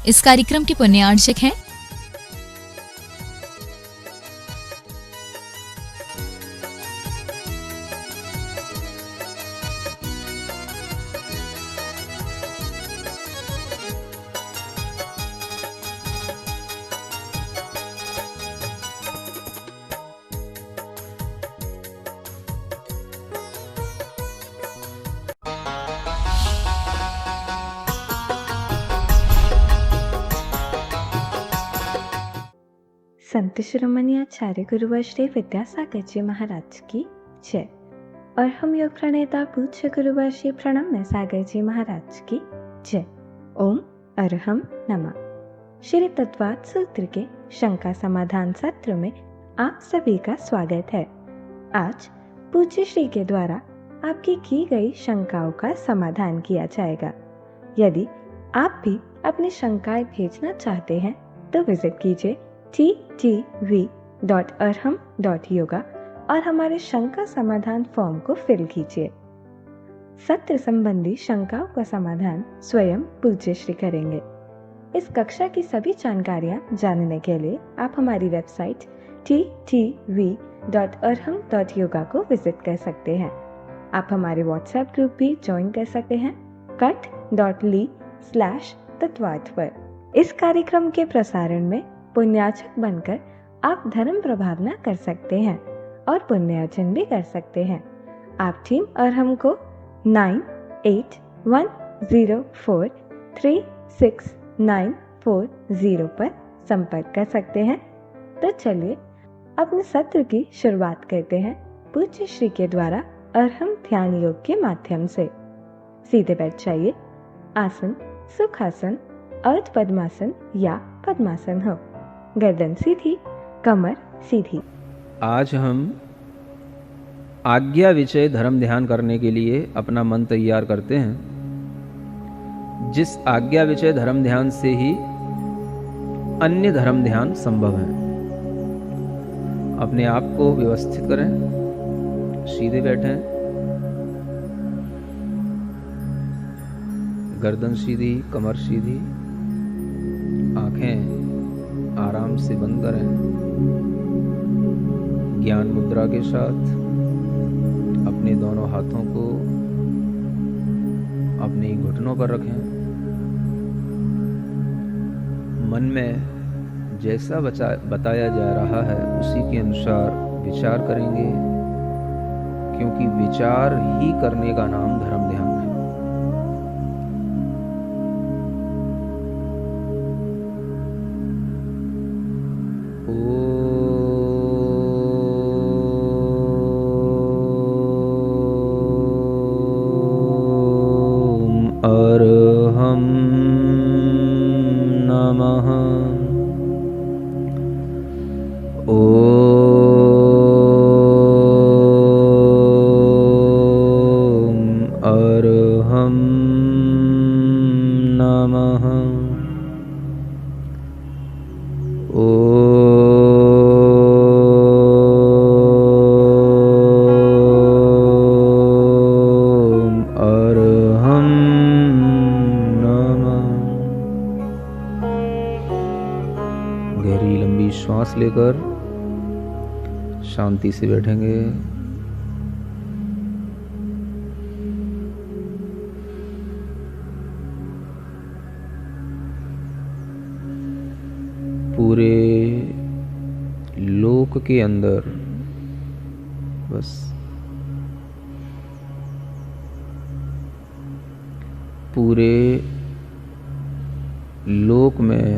इस कार्यक्रम के पुण्यार्चक हैं संत शिरोमणि आचार्य गुरुवर श्री विद्यासागर जी महाराज की जय। और हम योग प्रणेता पूज्य गुरुवर श्री प्रणम्य सागर जी महाराज की जय। ओम अरहम नमः। श्री तत्वाद सूत्र के शंका समाधान सत्र में आप सभी का स्वागत है। आज पूज्य श्री के द्वारा आपकी की गई शंकाओं का समाधान किया जाएगा। यदि आप भी अपनी शंकाएं भेजना चाहते हैं तो विजिट कीजिए ttv.arham.yoga और हमारे शंका समाधान फॉर्म को फिल कीजिए। सत्र संबंधी शंकाओं का समाधान स्वयं पूज्य श्री करेंगे। इस कक्षा की सभी जानकारियां जानने के लिए आप हमारी वेबसाइट ttv.arham.yoga को विजिट कर सकते हैं। आप हमारे व्हाट्सएप ग्रुप भी ज्वाइन कर सकते हैं cut.ly/तत्वाद पर। इस कार्यक्रम के प्रसारण में पुण्यार्चक बनकर आप धर्म प्रभावना कर सकते हैं और पुण्यार्जन भी कर सकते हैं। आप टीम अरहम को 9810436940 पर संपर्क कर सकते हैं। तो चलिए अपने सत्र की शुरुआत करते हैं पूज्य श्री के द्वारा अरहम ध्यान योग के माध्यम से। सीधे बैठ जाइए। आसन सुखासन, अर्ध पद्मासन या पद्मासन हो। गर्दन सीधी, कमर सीधी। आज हम आज्ञा विषय धर्म ध्यान करने के लिए अपना मन तैयार करते हैं। जिस आज्ञा विषय धर्म ध्यान से ही अन्य धर्म ध्यान संभव है। अपने आप को व्यवस्थित करें, सीधे बैठें, गर्दन सीधी, कमर सीधी, आंखें आराम से बंद करें। ज्ञान मुद्रा के साथ अपने दोनों हाथों को अपने घुटनों पर रखें। मन में जैसा बताया जा रहा है उसी के अनुसार विचार करेंगे, क्योंकि विचार ही करने का नाम धर्म ध्यान है। गहरी लंबी श्वास लेकर शांति से बैठेंगे। पूरे लोक के अंदर बस पूरे लोक में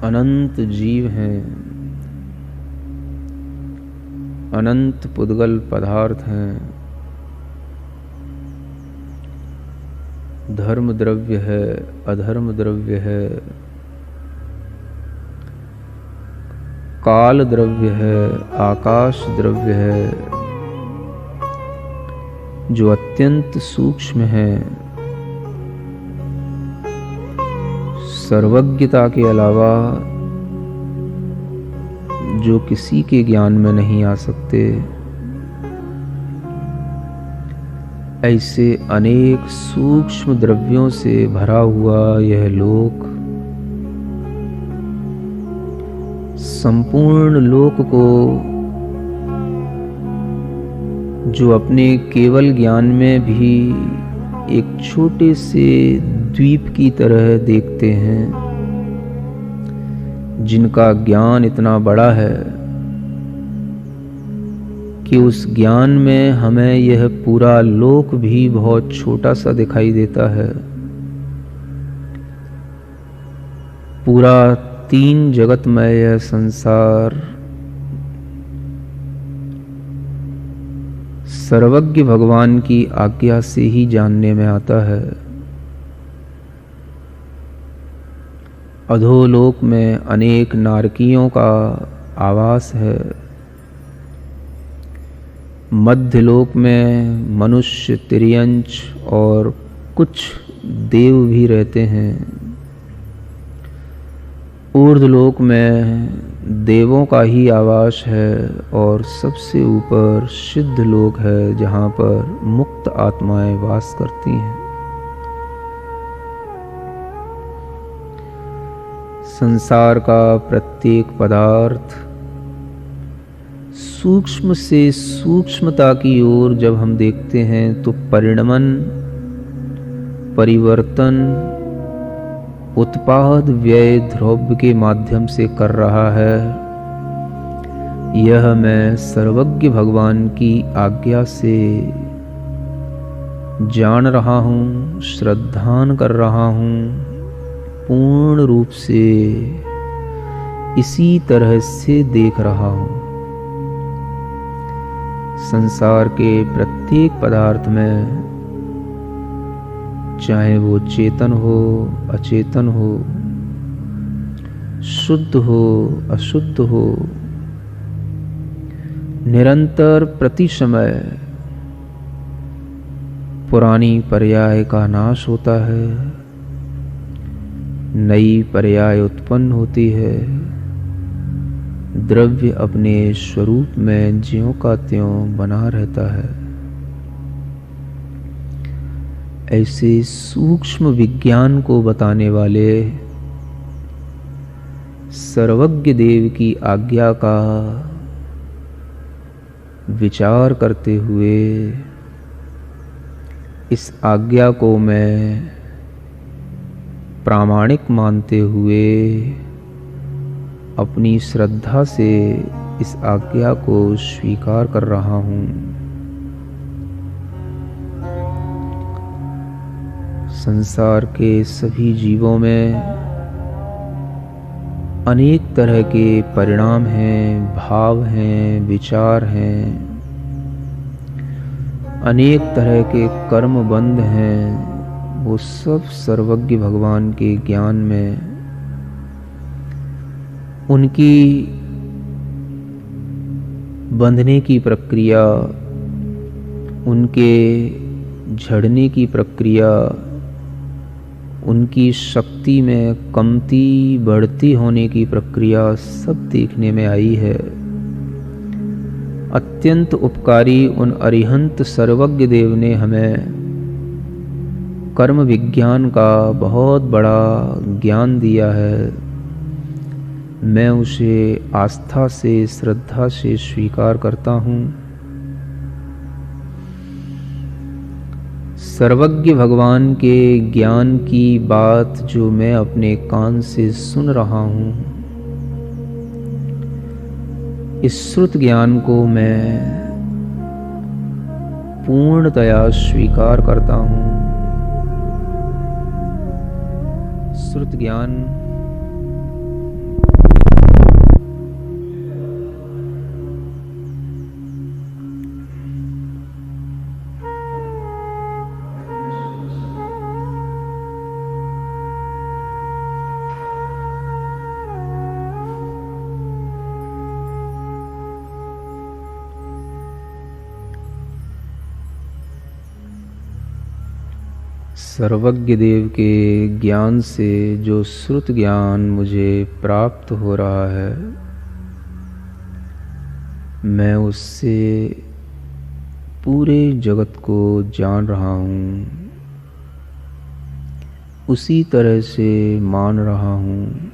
अनंत जीव हैं, अनंत पुद्गल पदार्थ हैं। धर्म द्रव्य है, अधर्म द्रव्य है, काल द्रव्य है, आकाश द्रव्य है, जो अत्यंत सूक्ष्म है। सर्वज्ञता के अलावा जो किसी के ज्ञान में नहीं आ सकते, ऐसे अनेक सूक्ष्म द्रव्यों से भरा हुआ यह लोक संपूर्ण लोक को जो अपने केवल ज्ञान में भी एक छोटे से द्वीप की तरह देखते हैं, जिनका ज्ञान इतना बड़ा है कि उस ज्ञान में हमें यह पूरा लोक भी बहुत छोटा सा दिखाई देता है। पूरा 3 जगतमय यह संसार सर्वज्ञ भगवान की आज्ञा से ही जानने में आता है। अधोलोक में अनेक नारकियों का आवास है। मध्यलोक में मनुष्य, तिर्यंच और कुछ देव भी रहते हैं। ऊर्ध्वलोक में देवों का ही आवास है और सबसे ऊपर सिद्ध लोक है, जहाँ पर मुक्त आत्माएं वास करती हैं। संसार का प्रत्येक पदार्थ सूक्ष्म से सूक्ष्मता की ओर जब हम देखते हैं तो परिणमन, परिवर्तन, उत्पाद व्यय द्रव्य के माध्यम से कर रहा है। यह मैं सर्वज्ञ भगवान की आज्ञा से जान रहा हूँ, श्रद्धान कर रहा हूँ। पूर्ण रूप से इसी तरह से देख रहा हूँ। संसार के प्रत्येक पदार्थ में, चाहे वो चेतन हो, अचेतन हो, शुद्ध हो, अशुद्ध हो, निरंतर प्रति समय पुरानी पर्याय का नाश होता है, नई पर्याय उत्पन्न होती है। द्रव्य अपने स्वरूप में ज्यों का त्यों बना रहता है। ऐसे सूक्ष्म विज्ञान को बताने वाले सर्वज्ञ देव की आज्ञा का विचार करते हुए इस आज्ञा को मैं प्रामाणिक मानते हुए अपनी श्रद्धा से इस आज्ञा को स्वीकार कर रहा हूँ। संसार के सभी जीवों में अनेक तरह के परिणाम हैं, भाव हैं, विचार हैं, अनेक तरह के कर्म बंध हैं। वो सब सर्वज्ञ भगवान के ज्ञान में उनकी बंधने की प्रक्रिया, उनके झड़ने की प्रक्रिया, उनकी शक्ति में कमती बढ़ती होने की प्रक्रिया सब देखने में आई है। अत्यंत उपकारी उन अरिहंत सर्वज्ञ देव ने हमें कर्म विज्ञान का बहुत बड़ा ज्ञान दिया है। मैं उसे आस्था से, श्रद्धा से स्वीकार करता हूँ। सर्वज्ञ भगवान के ज्ञान की बात जो मैं अपने कान से सुन रहा हूँ, इस श्रुत ज्ञान को मैं पूर्णतया स्वीकार करता हूँ। श्रुत ज्ञान सर्वज्ञ देव के ज्ञान से जो श्रुत ज्ञान मुझे प्राप्त हो रहा है, मैं उससे पूरे जगत को जान रहा हूँ, उसी तरह से मान रहा हूँ।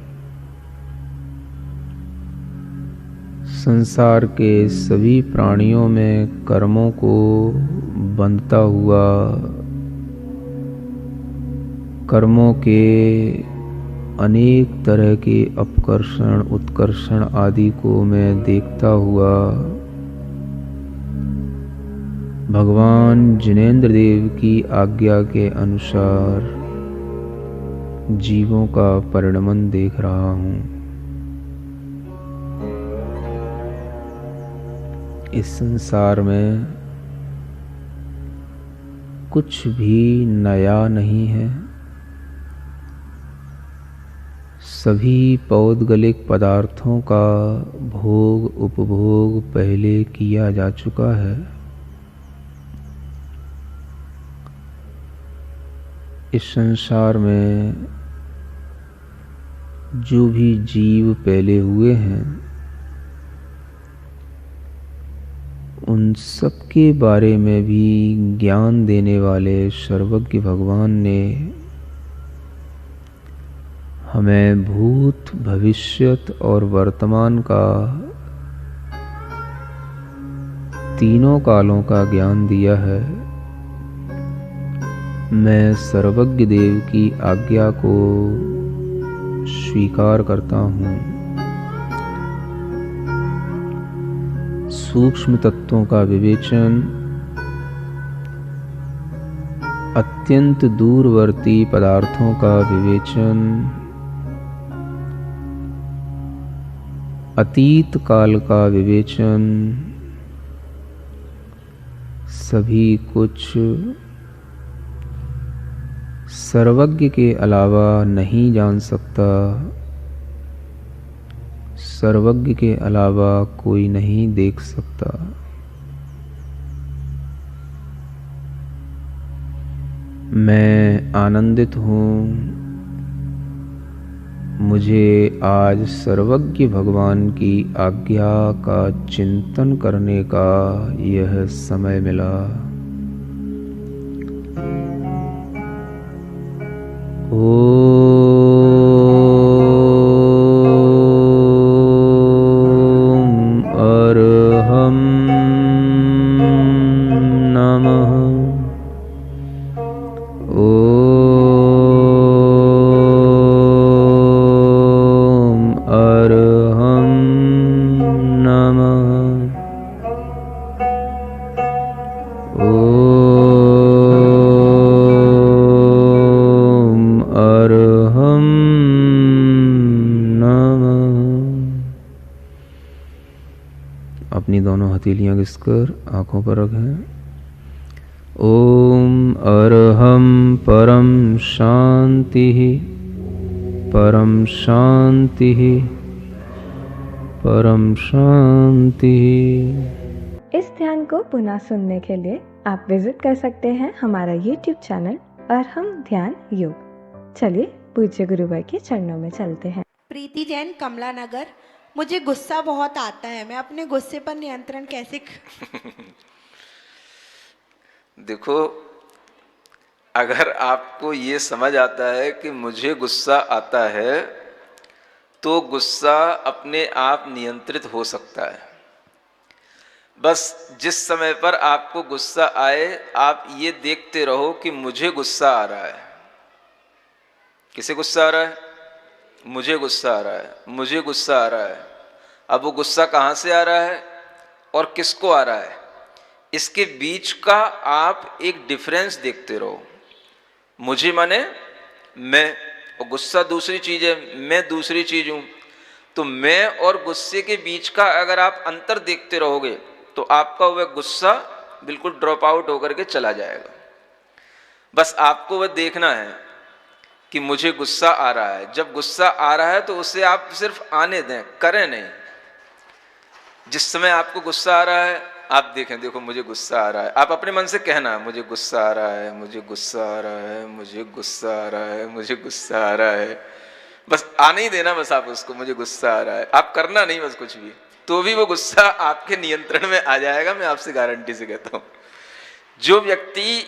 संसार के सभी प्राणियों में कर्मों को बंधता हुआ, कर्मों के अनेक तरह के अपकर्षण उत्कर्षण आदि को मैं देखता हुआ भगवान जिनेंद्र देव की आज्ञा के अनुसार जीवों का परिणमन देख रहा हूँ। इस संसार में कुछ भी नया नहीं है। सभी पौद्गलिक पदार्थों का भोग उपभोग पहले किया जा चुका है। इस संसार में जो भी जीव पहले हुए हैं, उन सब के बारे में भी ज्ञान देने वाले सर्वज्ञ भगवान ने हमें भूत भविष्यत और वर्तमान का तीनों कालों का ज्ञान दिया है। मैं सर्वज्ञ देव की आज्ञा को स्वीकार करता हूँ। सूक्ष्म तत्वों का विवेचन, अत्यंत दूरवर्ती पदार्थों का विवेचन, अतीत काल का विवेचन, सभी कुछ सर्वज्ञ के अलावा नहीं जान सकता। सर्वज्ञ के अलावा कोई नहीं देख सकता। मैं आनंदित हूँ। मुझे आज सर्वज्ञ भगवान की आज्ञा का चिंतन करने का यह समय मिला। अपनी दोनों हथेलियां घिसकर आंखों पर रखें। ओम अरहम परम शांति, परम शांति, परम शांति। इस ध्यान को पुनः सुनने के लिए आप विजिट कर सकते हैं हमारा YouTube चैनल अरहम ध्यान योग। चलिए पूज्य गुरुवर के चरणों में चलते हैं। प्रीति जैन, कमला नगर। मुझे गुस्सा बहुत आता है, मैं अपने गुस्से पर नियंत्रण कैसे देखो, अगर आपको ये समझ आता है कि मुझे गुस्सा आता है, तो गुस्सा अपने आप नियंत्रित हो सकता है। बस जिस समय पर आपको गुस्सा आए, आप ये देखते रहो कि मुझे गुस्सा आ रहा है। किसे गुस्सा आ रहा है? मुझे गुस्सा आ रहा है, मुझे गुस्सा आ रहा है। अब वो गुस्सा कहाँ से आ रहा है और किसको आ रहा है, इसके बीच का आप एक डिफरेंस देखते रहो। मुझे माने मैं, और गुस्सा दूसरी चीज है, मैं दूसरी चीज हूं। तो मैं और गुस्से के बीच का अगर आप अंतर देखते रहोगे, तो आपका वह गुस्सा बिल्कुल ड्रॉप आउट होकर के चला जाएगा। बस आपको वह देखना है कि मुझे गुस्सा आ रहा है। जब गुस्सा आ रहा है तो उसे आप सिर्फ आने दें, करें नहीं। जिस समय आपको गुस्सा आ रहा है, आप देखें, देखो मुझे गुस्सा आ रहा है। आप अपने मन से कहना है, मुझे गुस्सा आ रहा है, मुझे गुस्सा आ रहा है, मुझे गुस्सा आ रहा है, मुझे गुस्सा आ रहा है। बस आने ही देना, बस आप उसको, मुझे गुस्सा आ रहा है। आप करना नहीं बस कुछ भी, तो भी वो गुस्सा आपके नियंत्रण में आ जाएगा। मैं आपसे गारंटी से कहता हूँ। जो व्यक्ति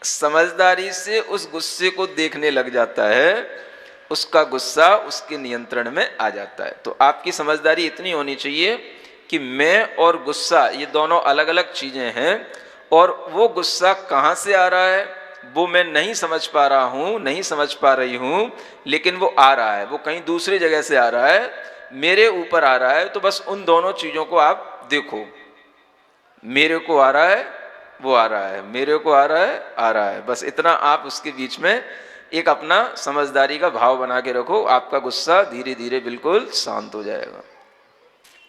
समझदारी से उस गुस्से को देखने लग जाता है, उसका गुस्सा उसके नियंत्रण में आ जाता है। तो आपकी समझदारी इतनी होनी चाहिए कि मैं और गुस्सा ये दोनों अलग अलग चीजें हैं, और वो गुस्सा कहाँ से आ रहा है वो मैं नहीं समझ पा रहा हूँ, नहीं समझ पा रही हूँ, लेकिन वो आ रहा है, वो कहीं दूसरी जगह से आ रहा है, मेरे ऊपर आ रहा है। तो बस उन दोनों चीजों को आप देखो, मेरे को आ रहा है, वो आ रहा है, मेरे को आ रहा है, आ रहा है, बस इतना आप उसके बीच में एक अपना समझदारी का भाव बना के रखो, आपका गुस्सा धीरे धीरे बिल्कुल शांत हो जाएगा।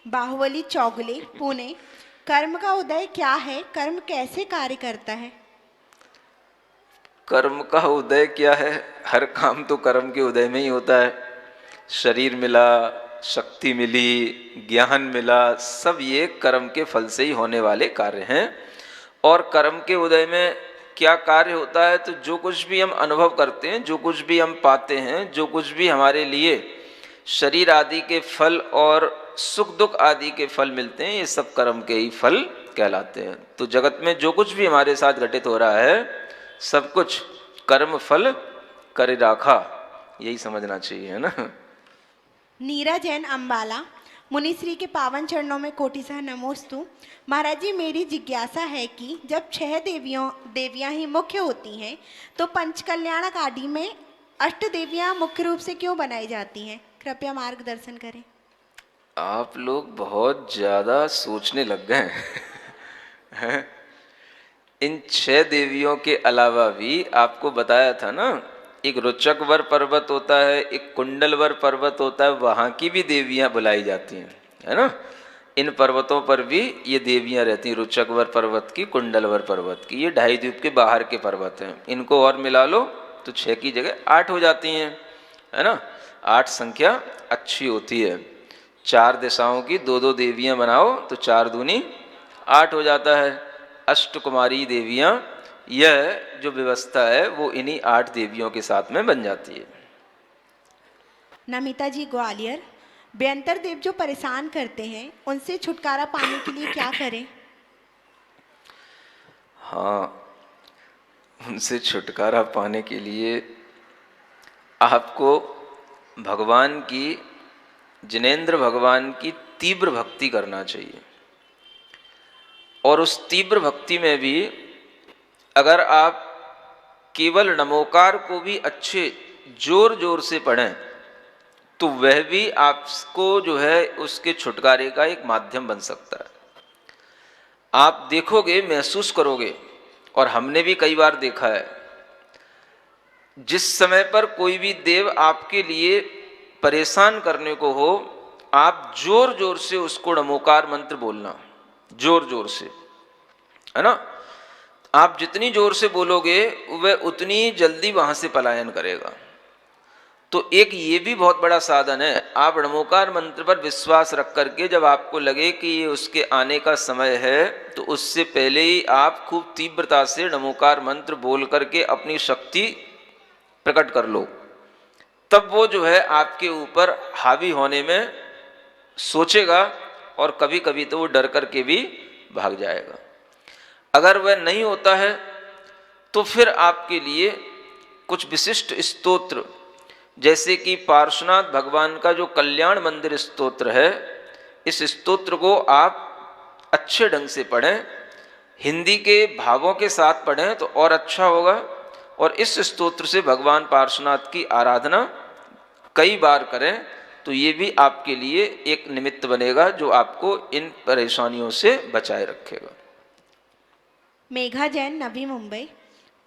बाहुबली चौगले, पुणे। कर्म का उदय क्या है? कर्म कैसे कार्य करता है? कर्म का उदय क्या है? हर काम तो कर्म के उदय में ही होता है। शरीर मिला, शक्ति मिली, ज्ञान मिला, सब ये कर्म के फल से ही होने वाले कार्य हैं। और कर्म के उदय में क्या कार्य होता है? तो जो कुछ भी हम अनुभव करते हैं, जो कुछ भी हम पाते हैं, जो कुछ भी हमारे लिए शरीर आदि के फल और सुख दुख आदि के फल मिलते हैं, ये सब कर्म के ही फल कहलाते हैं। तो जगत में जो कुछ भी हमारे साथ घटित हो रहा है, सब कुछ कर्म फल कर राखा, यही समझना चाहिए, है ना। नीरा जैन, अंबाला। मुनिश्री के पावन चरणों में कोटिसह नमोस्तु। महाराज जी, मेरी जिज्ञासा है कि जब 6 देवियां ही मुख्य होती हैं, तो पंचकल्याणक आदि में 8 देवियां मुख्य रूप से क्यों बनाई जाती हैं? कृपया मार्गदर्शन करें। आप लोग बहुत ज्यादा सोचने लग गए हैं। इन 6 देवियों के अलावा भी आपको बताया था ना, एक रुचकवर पर्वत होता है, एक कुंडलवर पर्वत होता है, वहां की भी देवियां बुलाई जाती हैं, है ना। इन पर्वतों पर भी ये देवियां रहती हैं, रुचकवर पर्वत की, कुंडलवर पर्वत की। ये 2.5 द्वीप के बाहर के पर्वत हैं। इनको और मिला लो तो 6 की जगह 8 हो जाती हैं, है ना। 8 संख्या अच्छी होती है। 4 दिशाओं की 2-2 देवियां बनाओ तो 4 दूनी 8 हो जाता है। अष्टकुमारी देवियां, यह जो व्यवस्था है वो इन्हीं 8 देवियों के साथ में बन जाती है। नमिता जी, ग्वालियर। व्यंतर देव जो परेशान करते हैं, उनसे छुटकारा पाने के लिए क्या करें? हाँ, उनसे छुटकारा पाने के लिए आपको भगवान की, जिनेंद्र भगवान की तीव्र भक्ति करना चाहिए। और उस तीव्र भक्ति में भी अगर आप केवल नमोकार को भी अच्छे जोर जोर से पढ़ें, तो वह भी आपको जो है उसके छुटकारे का एक माध्यम बन सकता है। आप देखोगे, महसूस करोगे, और हमने भी कई बार देखा है, जिस समय पर कोई भी देव आपके लिए परेशान करने को हो, आप जोर जोर से उसको नमोकार मंत्र बोलना, जोर जोर से, है ना। आप जितनी जोर से बोलोगे वह उतनी जल्दी वहां से पलायन करेगा। तो एक ये भी बहुत बड़ा साधन है। आप नमोकार मंत्र पर विश्वास रख करके जब आपको लगे कि ये उसके आने का समय है, तो उससे पहले ही आप खूब तीव्रता से नमोकार मंत्र बोल करके अपनी शक्ति प्रकट कर लो। तब वो जो है आपके ऊपर हावी होने में सोचेगा, और कभी कभी तो वो डर करके भी भाग जाएगा। अगर वह नहीं होता है तो फिर आपके लिए कुछ विशिष्ट स्तोत्र, जैसे कि पार्श्वनाथ भगवान का जो कल्याण मंदिर स्तोत्र है, इस स्तोत्र को आप अच्छे ढंग से पढ़ें, हिंदी के भावों के साथ पढ़ें तो और अच्छा होगा। और इस स्तोत्र से भगवान पार्श्वनाथ की आराधना कई बार करें, तो ये भी आपके लिए एक निमित्त बनेगा जो आपको इन परेशानियों से बचाए रखेगा। मेघा जैन, नवी मुंबई।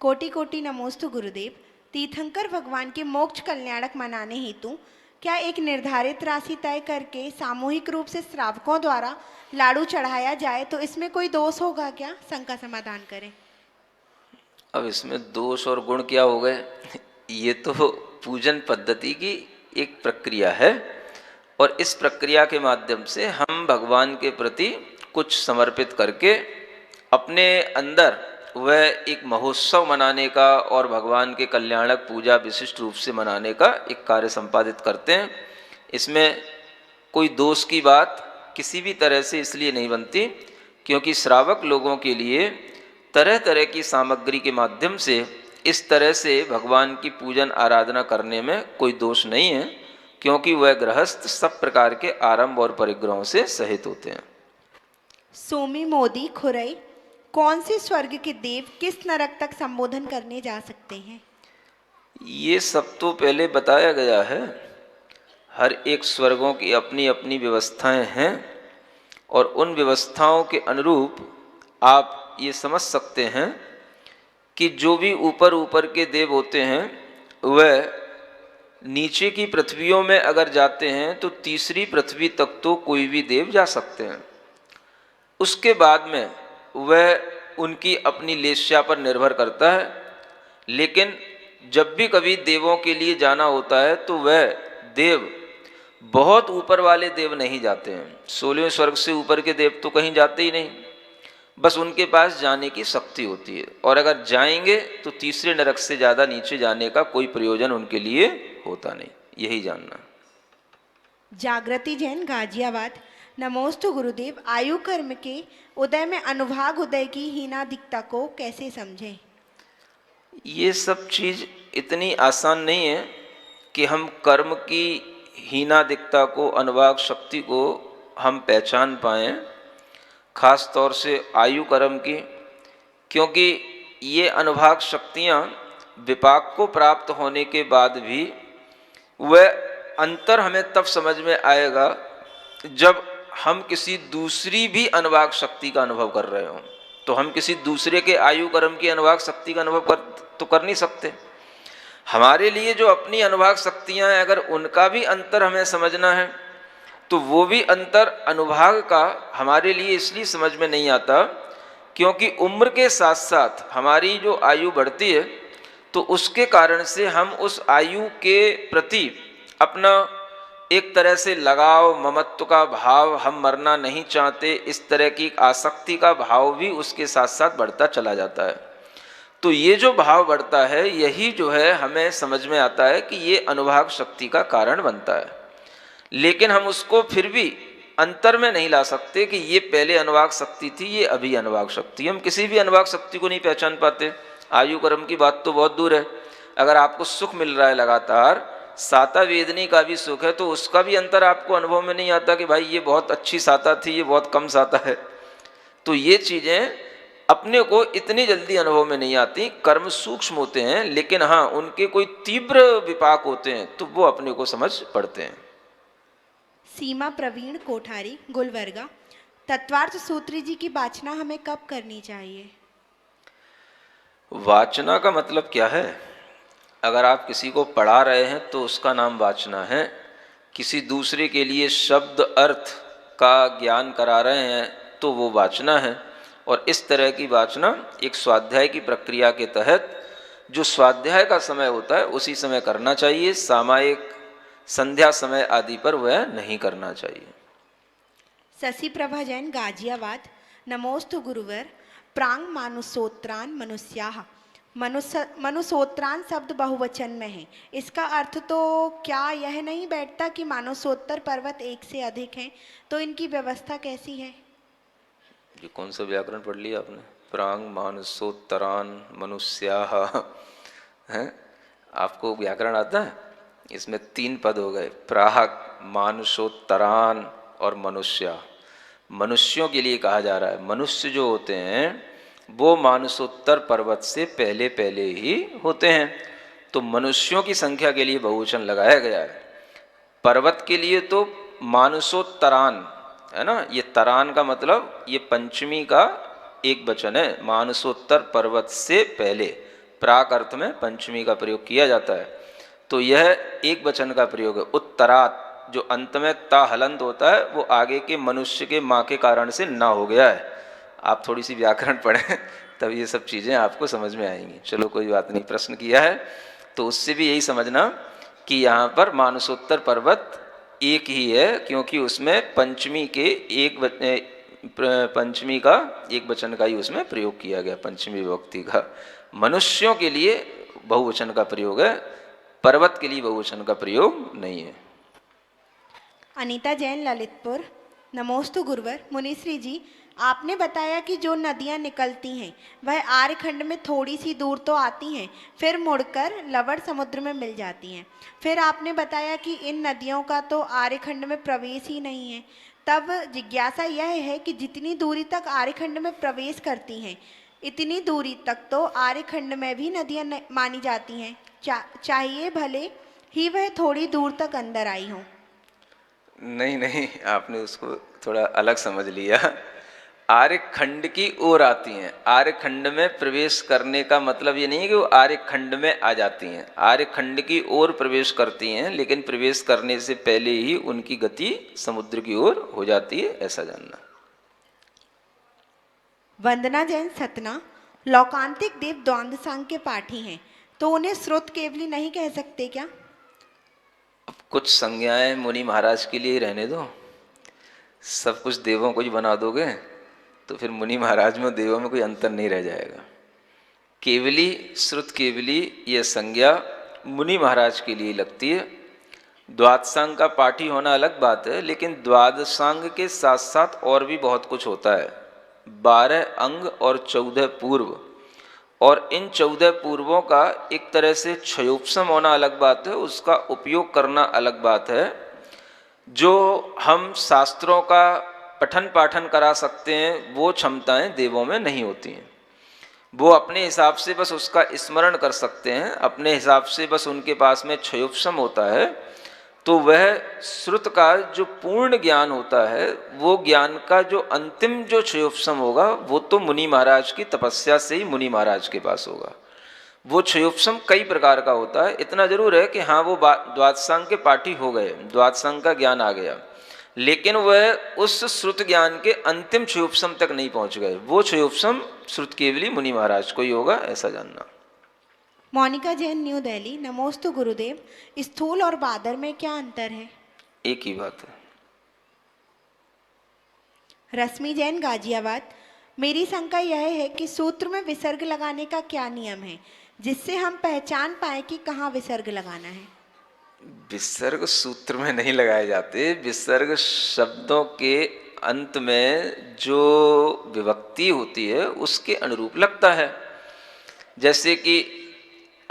कोटि कोटि नमोस्तु गुरुदेव। तीर्थंकर भगवान के मोक्ष कल्याणक मनाने हेतु क्या एक निर्धारित राशि तय करके सामूहिक रूप से श्रावकों द्वारा लाडू चढ़ाया जाए तो इसमें कोई दोष होगा क्या? शंका समाधान करें। अब इसमें दोष और गुण क्या हो गए? ये तो पूजन पद्धति की एक प्रक्रिया है, और इस प्रक्रिया के माध्यम से हम भगवान के प्रति कुछ समर्पित करके अपने अंदर वह एक महोत्सव मनाने का और भगवान के कल्याणक पूजा विशिष्ट रूप से मनाने का एक कार्य संपादित करते हैं। इसमें कोई दोष की बात किसी भी तरह से इसलिए नहीं बनती, क्योंकि श्रावक लोगों के लिए तरह तरह की सामग्री के माध्यम से इस तरह से भगवान की पूजन आराधना करने में कोई दोष नहीं है, क्योंकि वह गृहस्थ सब प्रकार के आरंभ और परिग्रहों से सहित होते हैं। सोमी मोदी खुरई, कौन से स्वर्ग के देव किस नरक तक संबोधन करने जा सकते हैं? ये सब तो पहले बताया गया है। हर एक स्वर्गों की अपनी अपनी व्यवस्थाएं हैं और उन व्यवस्थाओं के अनुरूप आप ये समझ सकते हैं कि जो भी ऊपर ऊपर के देव होते हैं वह नीचे की पृथ्वियों में अगर जाते हैं तो तीसरी पृथ्वी तक तो कोई भी देव जा सकते हैं। उसके बाद में वह उनकी अपनी लेस्या पर निर्भर करता है, लेकिन जब भी कभी देवों के लिए जाना होता है तो वह देव बहुत ऊपर वाले देव नहीं जाते हैं। 16वें स्वर्ग से ऊपर के देव तो कहीं जाते ही नहीं, बस उनके पास जाने की शक्ति होती है, और अगर जाएंगे तो तीसरे नरक से ज़्यादा नीचे जाने का कोई प्रयोजन उनके लिए होता नहीं। यही जानना। जागृति जैन गाजियाबाद, नमोस्तु गुरुदेव। आयु कर्म के उदय में अनुभाग उदय की हीनादिकता को कैसे समझें? ये सब चीज़ इतनी आसान नहीं है कि हम कर्म की हीनादिकता को, अनुभाग शक्ति को हम पहचान पाएँ, खास तौर से आयु कर्म की, क्योंकि ये अनुभाग शक्तियाँ विपाक को प्राप्त होने के बाद भी वह अंतर हमें तब समझ में आएगा जब हम किसी दूसरी भी अनुभाग शक्ति का अनुभव कर रहे हों। तो हम किसी दूसरे के आयु कर्म की अनुभाग शक्ति का अनुभव कर नहीं सकते। हमारे लिए जो अपनी अनुभाग शक्तियाँ हैं, अगर उनका भी अंतर हमें समझना है तो वो भी अंतर अनुभाग का हमारे लिए इसलिए समझ में नहीं आता क्योंकि उम्र के साथ साथ हमारी जो आयु बढ़ती है तो उसके कारण से हम उस आयु के प्रति अपना एक तरह से लगाव, ममत्व का भाव, हम मरना नहीं चाहते, इस तरह की आसक्ति का भाव भी उसके साथ साथ बढ़ता चला जाता है। तो ये जो भाव बढ़ता है यही जो है हमें समझ में आता है कि ये अनुभाग शक्ति का कारण बनता है, लेकिन हम उसको फिर भी अंतर में नहीं ला सकते कि ये पहले अनुभाग शक्ति थी, ये अभी अनुभाग शक्ति। हम किसी भी अनुभाग शक्ति को नहीं पहचान पाते। आयु कर्म की बात तो बहुत दूर है। अगर आपको सुख मिल रहा है लगातार, साता वेदनी का भी सुख है, तो उसका भी अंतर आपको अनुभव में नहीं आता कि भाई ये बहुत अच्छी साता थी, ये बहुत कम साता है। तो ये चीज़ें अपने को इतनी जल्दी अनुभव में नहीं आती। कर्म सूक्ष्म होते हैं, लेकिन हाँ उनके कोई तीव्र विपाक होते हैं तो वो अपने को समझ पड़ते हैं। सीमा प्रवीण कोठारी, गुलबर्गा, तत्वार्थ सूत्री जी की वाचना हमें कब करनी चाहिए? वाचना का मतलब क्या है? अगर आप किसी को पढ़ा रहे हैं तो उसका नाम वाचना है। किसी दूसरे के लिए शब्द अर्थ का ज्ञान करा रहे हैं तो वो वाचना है। और इस तरह की वाचना एक स्वाध्याय की प्रक्रिया के तहत जो स्वाध्याय का समय होता है उसी समय करना चाहिए। सामायिक संध्या समय आदि पर वह नहीं करना चाहिए। शशि प्रभा जैन गाजियाबाद, नमोस्तु गुरुवर। प्रांग मानुषोत्रान मनुष्याः, मनुषोत्रान शब्द बहुवचन में है, इसका अर्थ तो क्या यह नहीं बैठता कि मानुषोत्तर पर्वत एक से अधिक हैं, तो इनकी व्यवस्था कैसी है? ये कौन सा व्याकरण पढ़ लिया आपने? प्रांग मानुषोत्तरान मनुष्याः हैं? आपको व्याकरण आता है? इसमें 3 पद हो गए, प्राग, मानुषोत्तरान और मनुष्या। मनुष्यों के लिए कहा जा रहा है। मनुष्य जो होते हैं वो मानुषोत्तर पर्वत से पहले पहले ही होते हैं, तो मनुष्यों की संख्या के लिए बहुवचन लगाया गया है। पर्वत के लिए तो मानुषोत्तरान है ना, ये तरान का मतलब ये पंचमी का एक वचन है। मानुषोत्तर पर्वत से पहले, प्राक अर्थ में पंचमी का प्रयोग किया जाता है, तो यह एक वचन का प्रयोग है। उत्तरात जो अंत में ता हलंत होता है वो आगे के मनुष्य के माँ के कारण से ना हो गया है। आप थोड़ी सी व्याकरण पढ़ें तब ये सब चीज़ें आपको समझ में आएंगी। चलो कोई बात नहीं, प्रश्न किया है तो उससे भी यही समझना कि यहाँ पर मानुषोत्तर पर्वत एक ही है, क्योंकि उसमें पंचमी का एक वचन का ही उसमें प्रयोग किया गया, पंचमी विभक्ति का। मनुष्यों के लिए बहुवचन का प्रयोग है, पर्वत के लिए बहुवचन का प्रयोग नहीं है। अनीता जैन ललितपुर, नमोस्तु गुरुवर। मुनिश्री जी, आपने बताया कि जो नदियाँ निकलती हैं वह आर्यखंड में थोड़ी सी दूर तो आती हैं, फिर मुड़कर लवण समुद्र में मिल जाती हैं। फिर आपने बताया कि इन नदियों का तो आर्यखंड में प्रवेश ही नहीं है। तब जिज्ञासा यह है कि जितनी दूरी तक आर्यखंड में प्रवेश करती हैं, इतनी दूरी तक तो आर्यखंड में भी नदियाँ मानी जाती हैं। चाहिए भले ही वह थोड़ी दूर तक अंदर आई हों। नहीं नहीं, आपने उसको थोड़ा अलग समझ लिया। आर्यखंड की ओर आती हैं। आर्यखंड में प्रवेश करने का मतलब ये नहीं है कि वो आर्यखंड में आ जाती हैं। आर्यखंड की ओर प्रवेश करती हैं, लेकिन प्रवेश करने से पहले ही उनकी गति समुद्र की ओर हो जाती है, ऐसा जानना। वंदना जैन सतना लौकांतिक देव द्वंद्व संघ के पाठी हैं, तो उन्हें श्रुत केवली नहीं कह सकते क्या? अब कुछ संज्ञाएं मुनि महाराज के लिए रहने दो। सब कुछ देवों को ही बना दोगे तो फिर मुनि महाराज में देवों में कोई अंतर नहीं रह जाएगा। केवली, श्रुत केवली, यह संज्ञा मुनि महाराज के लिए लगती है। द्वादशांग का पाठी होना अलग बात है, लेकिन द्वादशांग के साथ साथ और भी बहुत कुछ होता है। 12 अंग और 14 पूर्व, और इन 14 पूर्वों का एक तरह से क्षयोपशम होना अलग बात है, उसका उपयोग करना अलग बात है। जो हम शास्त्रों का पठन पाठन करा सकते हैं वो क्षमताएं देवों में नहीं होती हैं। वो अपने हिसाब से बस उसका स्मरण कर सकते हैं, अपने हिसाब से बस उनके पास में क्षयोपशम होता है। तो वह श्रुत का जो पूर्ण ज्ञान होता है, वो ज्ञान का जो अंतिम जो क्षयोपशम होगा वो तो मुनि महाराज की तपस्या से ही मुनि महाराज के पास होगा। वो क्षयोपशम कई प्रकार का होता है। इतना जरूर है कि हाँ, वो द्वादशांग के पाठी हो गए, द्वादशांग का ज्ञान आ गया, लेकिन वह उस श्रुत ज्ञान के अंतिम क्षयोपशम तक नहीं पहुंच गए। वो क्षयोपशम श्रुत केवली मुनि महाराज को ही होगा, ऐसा जानना। मोनिका जैन न्यू दिल्ली नमोस्तु गुरुदेव, स्थूल और बादर में क्या अंतर है? एक ही बात है। रश्मि जैन गाजियाबाद, मेरी शंका यह है कि सूत्र में विसर्ग लगाने का क्या नियम है, जिससे हम पहचान पाए कि कहाँ विसर्ग लगाना है? विसर्ग सूत्र में नहीं लगाए जाते। विसर्ग शब्दों के अंत में जो विभक्ति होती है उसके अनुरूप लगता है। जैसे कि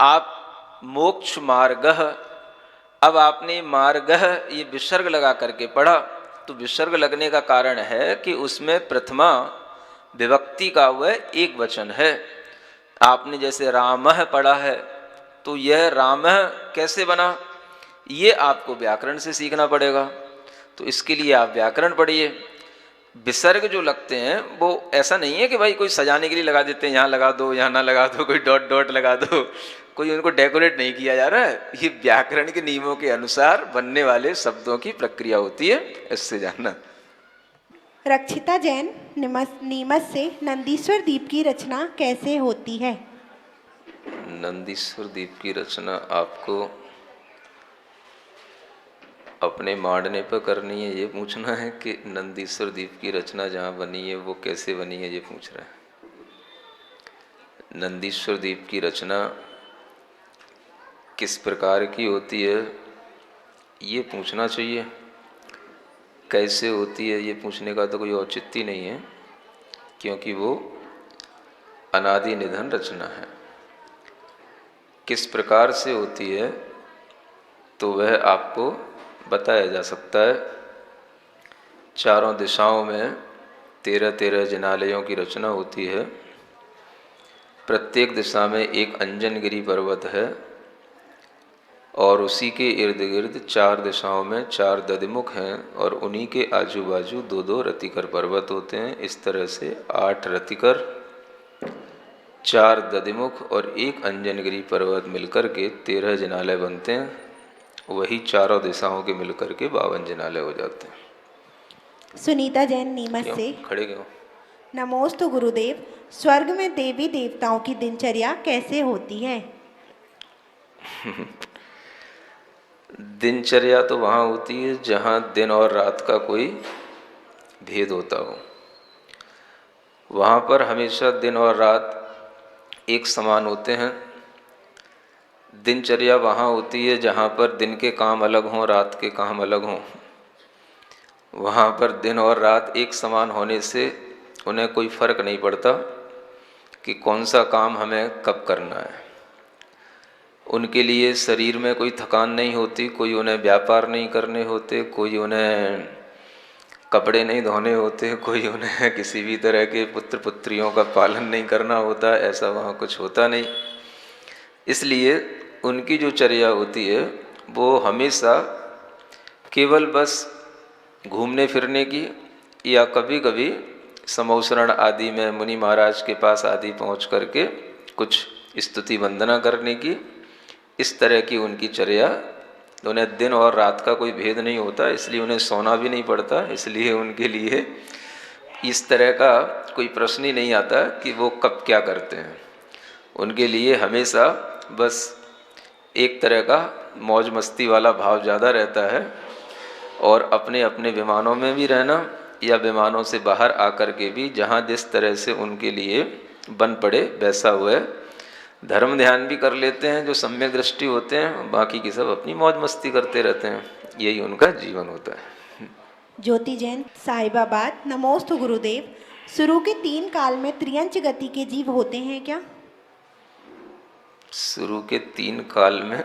आप मोक्ष मार्गः, अब आपने मार्गः ये विसर्ग लगा करके पढ़ा, तो विसर्ग लगने का कारण है कि उसमें प्रथमा विभक्ति का वह एक वचन है। आपने जैसे रामः पढ़ा है, तो यह रामः कैसे बना, ये आपको व्याकरण से सीखना पड़ेगा। तो इसके लिए आप व्याकरण पढ़िए। विसर्ग जो लगते हैं वो ऐसा नहीं है कि भाई कोई सजाने के लिए लगा देते हैं, यहाँ लगा दो, यहाँ ना लगा दो, कोई डॉट डॉट लगा दो, कोई उनको डेकोरेट नहीं किया जा रहा है। ये व्याकरण के नियमों के अनुसार बनने वाले शब्दों की प्रक्रिया होती है, इससे जानना। रक्षिता जैन नीमच से नंदीश्वर दीप की रचना कैसे होती है? नंदीश्वर दीप की रचना आपको अपने मांडने पर करनी है, ये पूछना है कि नंदीश्वर दीप की रचना जहाँ बनी है वो कैसे बनी है, ये पूछ रहा है। नंदीश्वर दीप की रचना किस प्रकार की होती है ये पूछना चाहिए। कैसे होती है ये पूछने का तो कोई औचित्य नहीं है, क्योंकि वो अनादि निधन रचना है। किस प्रकार से होती है तो वह आपको बताया जा सकता है। चारों दिशाओं में 13-13 जिनालयों की रचना होती है। प्रत्येक दिशा में एक अंजनगिरी पर्वत है, और उसी के इर्द गिर्द 4 दिशाओं में 4 दधिमुख हैं, और उन्हीं के आजू बाजू 2-2 रतिकर पर्वत होते हैं। इस तरह से 8 रतिकर, 4 दधिमुख और 1 अंजनगिरी पर्वत मिलकर के 13 जिनालय बनते हैं। वही चारों दिशाओं के मिलकर के 52 जिनालय हो जाते हैं। सुनीता जैन नीमच से खड़े क्यों? नमोस्तु गुरुदेव, स्वर्ग में देवी देवताओं की दिनचर्या कैसे होती है? दिनचर्या तो वहाँ होती है जहाँ दिन और रात का कोई भेद होता हो। वहाँ पर हमेशा दिन और रात एक समान होते हैं। दिनचर्या वहाँ होती है जहाँ पर दिन के काम अलग हों, रात के काम अलग हों। वहाँ पर दिन और रात एक समान होने से उन्हें कोई फर्क नहीं पड़ता कि कौन सा काम हमें कब करना है। उनके लिए शरीर में कोई थकान नहीं होती, कोई उन्हें व्यापार नहीं करने होते, कोई उन्हें कपड़े नहीं धोने होते, कोई उन्हें किसी भी तरह के पुत्र पुत्रियों का पालन नहीं करना होता, ऐसा वहाँ कुछ होता नहीं। इसलिए उनकी जो चर्या होती है वो हमेशा केवल बस घूमने फिरने की, या कभी कभी समौसरण आदि में मुनि महाराज के पास आदि पहुँच करके कुछ स्तुति वंदना करने की, इस तरह की उनकी चर्या। उन्हें दिन और रात का कोई भेद नहीं होता, इसलिए उन्हें सोना भी नहीं पड़ता, इसलिए उनके लिए इस तरह का कोई प्रश्न ही नहीं आता कि वो कब क्या करते हैं। उनके लिए हमेशा बस एक तरह का मौज मस्ती वाला भाव ज़्यादा रहता है, और अपने अपने विमानों में भी रहना या विमानों से बाहर आकर के भी जहाँ जिस तरह से उनके लिए बन पड़े वैसा हुआ धर्म ध्यान भी कर लेते हैं जो सम्यक दृष्टि होते हैं, बाकी की सब अपनी मौज मस्ती करते रहते हैं। यही उनका जीवन होता है। ज्योति जैन साहिबाबाद, नमोस्तु गुरुदेव। शुरू के 3 काल में त्रियंच गति के जीव होते हैं क्या? शुरू के 3 काल में,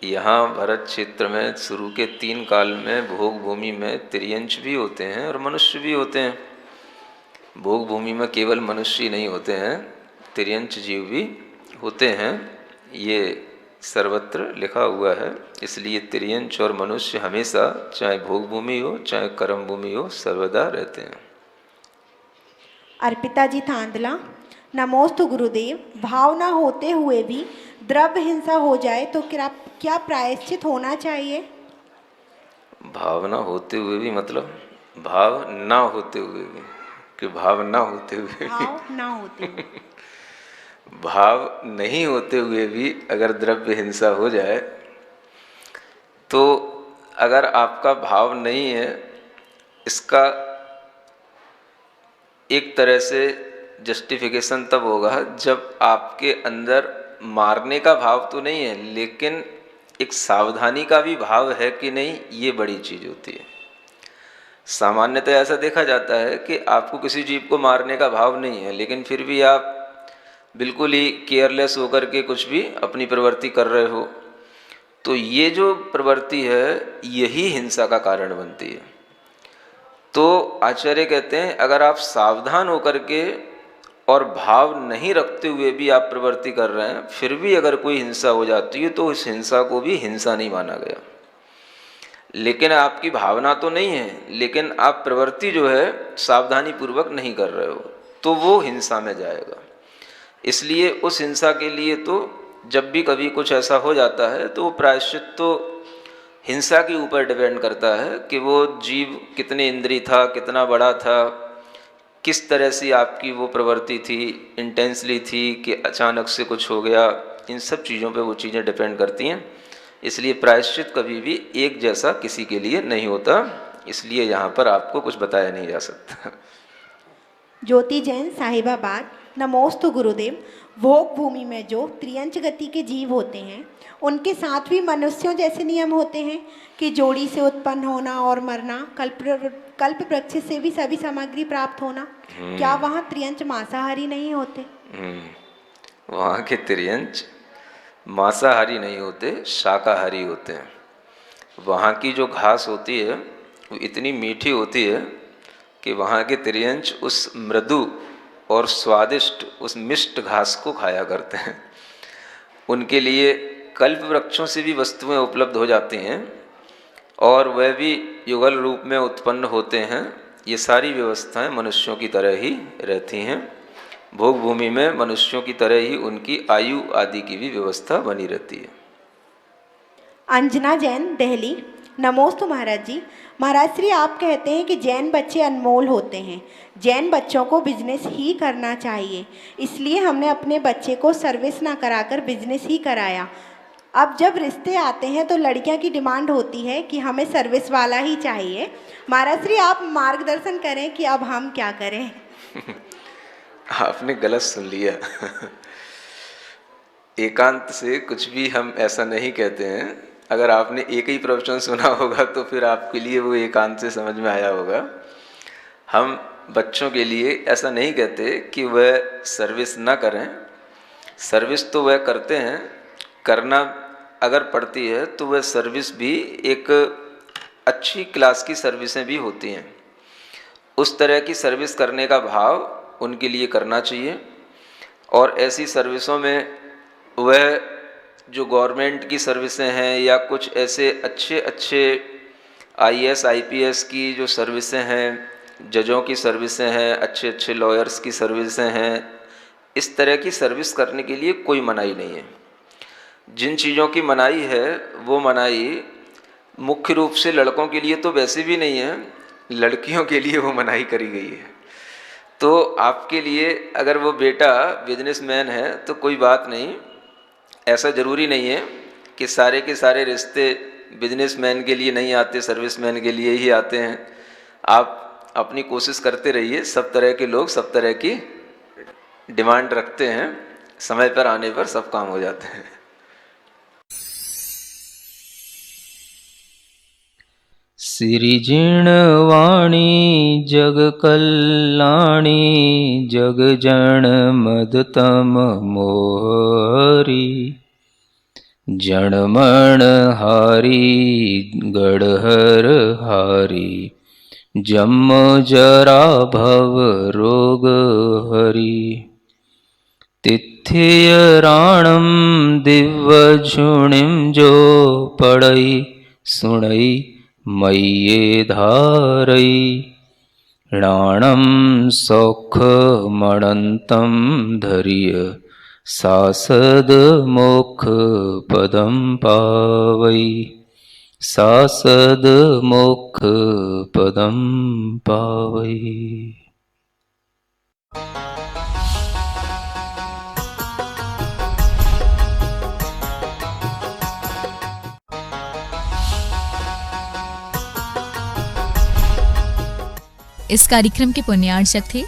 यहाँ भरत क्षेत्र में शुरू के 3 काल में भोग भूमि में त्रियंच भी होते हैं और मनुष्य भी होते हैं। भोग भूमि में केवल मनुष्य ही नहीं होते हैं, त्रियंच जीव भी होते हैं, ये सर्वत्र लिखा हुआ है। इसलिए त्रियंच और मनुष्य हमेशा, चाहे भोग भूमि हो चाहे कर्म भूमि हो, सर्वदा रहते हैं। अर्पिता जी थांदला, नमोस्तु गुरुदेव। भाव ना होते हुए भी द्रव्य हिंसा हो जाए तो क्या प्रायश्चित होना चाहिए? भावना होते हुए भी मतलब भाव ना होते हुए भी, कि भाव ना होते हुए भी, भाव ना होते हुए भाव नहीं होते हुए भी अगर द्रव्य हिंसा हो जाए तो अगर आपका भाव नहीं है, इसका एक तरह से जस्टिफिकेशन तब होगा जब आपके अंदर मारने का भाव तो नहीं है लेकिन एक सावधानी का भी भाव है कि नहीं, ये बड़ी चीज़ होती है। सामान्यतः ऐसा देखा जाता है कि आपको किसी जीव को मारने का भाव नहीं है, लेकिन फिर भी आप बिल्कुल ही केयरलेस होकर के कुछ भी अपनी प्रवृत्ति कर रहे हो, तो ये जो प्रवृत्ति है यही हिंसा का कारण बनती है। तो आचार्य कहते हैं अगर आप सावधान होकर के और भाव नहीं रखते हुए भी आप प्रवृत्ति कर रहे हैं, फिर भी अगर कोई हिंसा हो जाती है तो इस हिंसा को भी हिंसा नहीं माना गया। लेकिन आपकी भावना तो नहीं है, लेकिन आप प्रवृत्ति जो है सावधानी पूर्वक नहीं कर रहे हो, तो वो हिंसा में जाएगा। इसलिए उस हिंसा के लिए तो जब भी कभी कुछ ऐसा हो जाता है तो वो प्रायश्चित तो हिंसा के ऊपर डिपेंड करता है कि वो जीव कितने इंद्रिय था, कितना बड़ा था, किस तरह से आपकी वो प्रवृत्ति थी, इंटेंसली थी कि अचानक से कुछ हो गया। इन सब चीज़ों पे वो चीज़ें डिपेंड करती हैं। इसलिए प्रायश्चित कभी भी एक जैसा किसी के लिए नहीं होता, इसलिए यहाँ पर आपको कुछ बताया नहीं जा सकता। ज्योति जैन साहिबाबाद, नमोस्तु गुरुदेव। भोग भूमि में जो त्रियंच गति के जीव होते हैं उनके साथ भी मनुष्यों जैसे नियम होते हैं कि जोड़ी से उत्पन्न होना और मरना, कल्प वृक्ष से भी सभी सामग्री प्राप्त होना। क्या वहाँ त्रियंच मांसाहारी नहीं होते? वहाँ के त्रियंच मांसाहारी नहीं होते, शाकाहारी होते हैं। वहाँ की जो घास होती है वो इतनी मीठी होती है कि वहाँ के त्रियंच उस मृदु और स्वादिष्ट उस मिष्ट घास को खाया करते हैं। उनके लिए कल्प वृक्षों से भी वस्तुएं उपलब्ध हो जाती हैं और वह भी युगल रूप में उत्पन्न होते हैं। ये सारी व्यवस्थाएं मनुष्यों की तरह ही रहती हैं। भोग भूमि में मनुष्यों की तरह ही उनकी आयु आदि की भी व्यवस्था बनी रहती है। अंजना जैन दिल्ली, नमोस्तु महाराज जी। महाराज श्री आप कहते हैं कि जैन बच्चे अनमोल होते हैं, जैन बच्चों को बिजनेस ही करना चाहिए, इसलिए हमने अपने बच्चे को सर्विस ना कराकर बिजनेस ही कराया। अब जब रिश्ते आते हैं तो लड़कियां की डिमांड होती है कि हमें सर्विस वाला ही चाहिए। महाराज श्री आप मार्गदर्शन करें कि अब हम क्या करें? आपने गलत सुन लिया। एकांत से कुछ भी हम ऐसा नहीं कहते हैं। अगर आपने एक ही प्रवचन सुना होगा तो फिर आपके लिए वो एकांत से समझ में आया होगा। हम बच्चों के लिए ऐसा नहीं कहते कि वह सर्विस ना करें। सर्विस तो वह करते हैं, करना अगर पड़ती है तो वह सर्विस भी एक अच्छी क्लास की सर्विसें भी होती हैं। उस तरह की सर्विस करने का भाव उनके लिए करना चाहिए। और ऐसी सर्विसों में वह जो गवर्नमेंट की सर्विसें हैं या कुछ ऐसे अच्छे IAS IPS की जो सर्विसें हैं, जजों की सर्विसें हैं, अच्छे लॉयर्स की सर्विसें हैं, इस तरह की सर्विस करने के लिए कोई मनाही नहीं है। जिन चीज़ों की मनाही है वो मनाही मुख्य रूप से लड़कों के लिए तो वैसे भी नहीं है, लड़कियों के लिए वो मनाही करी गई है। तो आपके लिए अगर वो बेटा बिजनेसमैन है तो कोई बात नहीं, ऐसा ज़रूरी नहीं है कि सारे के सारे रिश्ते बिजनेसमैन के लिए नहीं आते, सर्विसमैन के लिए ही आते हैं। आप अपनी कोशिश करते रहिए, सब तरह के लोग सब तरह की डिमांड रखते हैं, समय पर आने पर सब काम हो जाते हैं। सिरिजिणवाणी जग कल्याणी जग जन मदतम मोहरी जनमण हारी गढ़हर हारी जम जरा भव रोग हरि तिथ्य राणम दिव्य झुणिम जो पढ़ई सुणई मय्ये धारई राणम सौख मणंतम धरिय सासद मोक्ष पदम पावई सासद मोक्ष पदम पावई। इस कार्यक्रम के पुण्यार्चक थे